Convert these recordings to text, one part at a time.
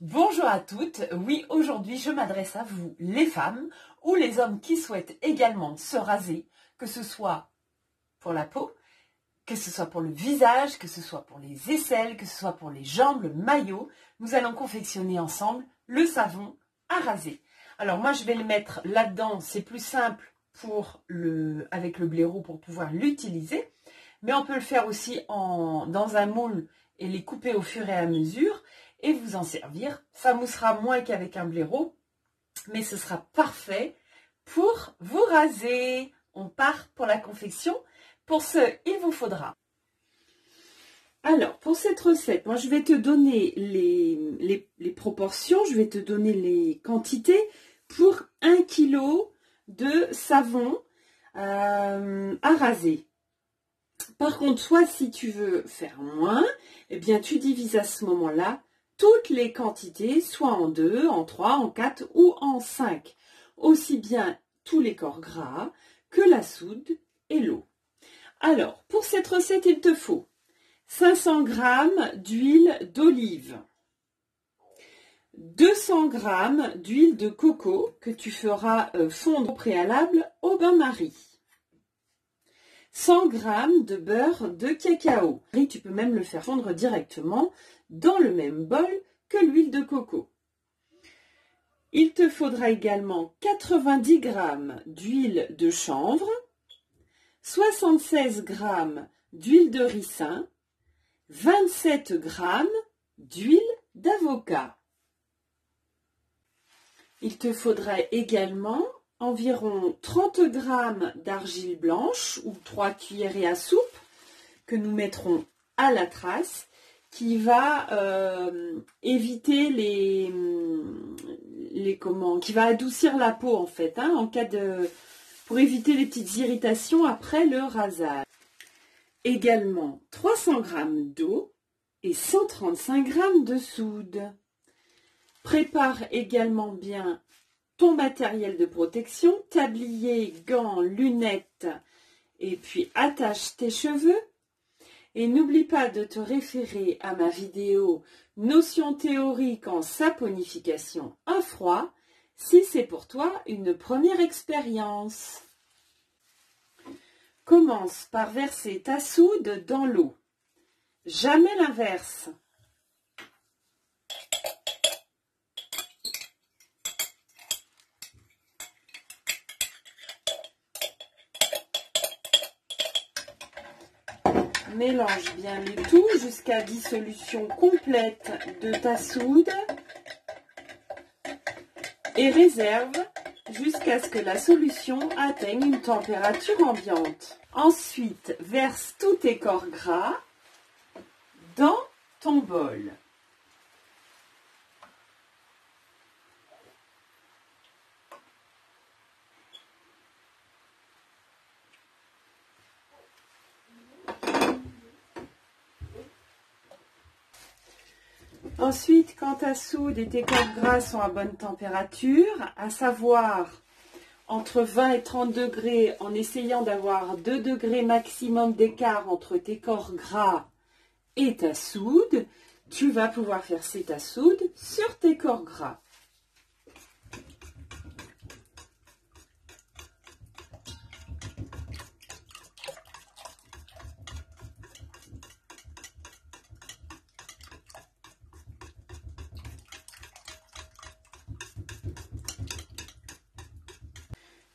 Bonjour à toutes, oui aujourd'hui je m'adresse à vous les femmes ou les hommes qui souhaitent également se raser, que ce soit pour la peau, que ce soit pour le visage, que ce soit pour les aisselles, que ce soit pour les jambes, le maillot. Nous allons confectionner ensemble le savon à raser. Alors moi je vais le mettre là-dedans, c'est plus simple avec le blaireau pour pouvoir l'utiliser, mais on peut le faire aussi dans un moule et les couper au fur et à mesure et vous en servir. Ça moussera moins qu'avec un blaireau, mais ce sera parfait pour vous raser. On part pour la confection. Pour ce, il vous faudra. Alors, pour cette recette, moi je vais te donner les proportions, je vais te donner les quantités pour 1 kg de savon à raser. Par contre, soit si tu veux faire moins, eh bien tu divises à ce moment-là toutes les quantités, soit en 2, en 3, en 4 ou en 5. Aussi bien tous les corps gras que la soude et l'eau. Alors, pour cette recette, il te faut 500 g d'huile d'olive, 200 g d'huile de coco que tu feras fondre au préalable au bain-marie, 100 g de beurre de cacao. Tu peux même le faire fondre directement dans le même bol que l'huile de coco. Il te faudra également 90 g d'huile de chanvre, 76 g d'huile de ricin, 27 g d'huile d'avocat. Il te faudra également environ 30 g d'argile blanche ou 3 cuillerées à soupe que nous mettrons à la trace, qui va éviter qui va adoucir la peau en fait, pour éviter les petites irritations après le rasage. Également 300 g d'eau et 135 g de soude. Prépare également bien ton matériel de protection, tablier, gants, lunettes, et puis attache tes cheveux. Et n'oublie pas de te référer à ma vidéo Notions théoriques en saponification à froid, si c'est pour toi une première expérience. Commence par verser ta soude dans l'eau. Jamais l'inverse. Mélange bien le tout jusqu'à dissolution complète de ta soude et réserve jusqu'à ce que la solution atteigne une température ambiante. Ensuite, verse tous tes corps gras dans ton bol. Ensuite, quand ta soude et tes corps gras sont à bonne température, à savoir entre 20 et 30 degrés, en essayant d'avoir 2 degrés maximum d'écart entre tes corps gras et ta soude, tu vas pouvoir verser ta soude sur tes corps gras.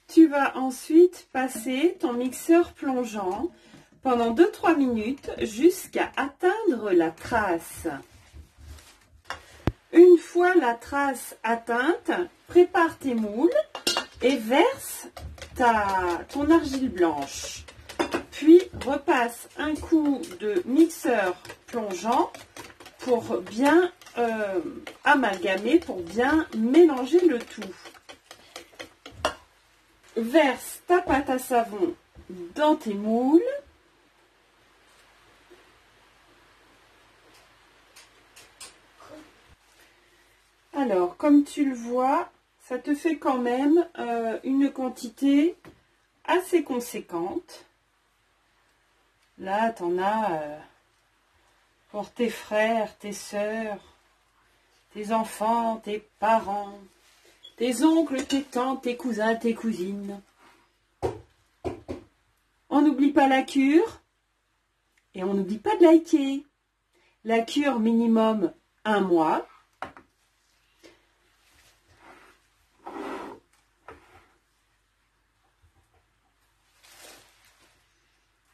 Tu vas ensuite passer ton mixeur plongeant pendant 2-3 minutes jusqu'à atteindre la trace. Une fois la trace atteinte, prépare tes moules et verse ton argile blanche. Puis repasse un coup de mixeur plongeant pour bien amalgamer, pour bien mélanger le tout. Verse ta pâte à savon dans tes moules. Alors, comme tu le vois, ça te fait quand même une quantité assez conséquente. Là, tu en as pour tes frères, tes sœurs, tes enfants, tes parents, tes oncles, tes tantes, tes cousins, tes cousines. On n'oublie pas la cure et on n'oublie pas de liker. La cure minimum 1 mois.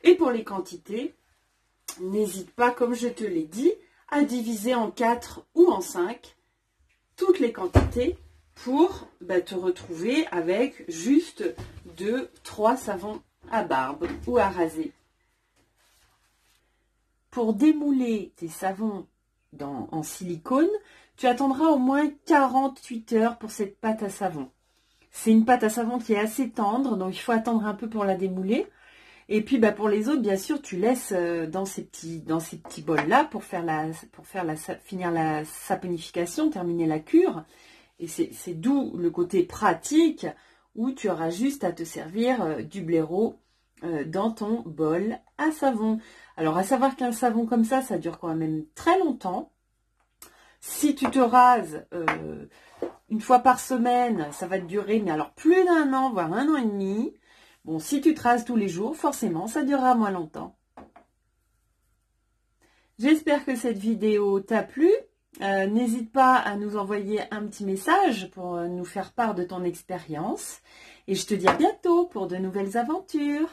Et pour les quantités, n'hésite pas, comme je te l'ai dit, à diviser en 4 ou en 5 toutes les quantités pour te retrouver avec juste 2-3 savons à barbe ou à raser. Pour démouler tes savons en silicone, tu attendras au moins 48 heures pour cette pâte à savon. C'est une pâte à savon qui est assez tendre, donc il faut attendre un peu pour la démouler. Et puis pour les autres, bien sûr, tu laisses dans ces petits bols-là pour finir la saponification, terminer la cure. Et c'est d'où le côté pratique où tu auras juste à te servir du blaireau dans ton bol à savon. Alors, à savoir qu'un savon comme ça dure quand même très longtemps. Si tu te rases une fois par semaine, ça va te durer, mais alors plus d'1 an, voire 1 an et demi. Bon, si tu te rases tous les jours, forcément, ça durera moins longtemps. J'espère que cette vidéo t'a plu. N'hésite pas à nous envoyer un petit message pour nous faire part de ton expérience. Et je te dis à bientôt pour de nouvelles aventures.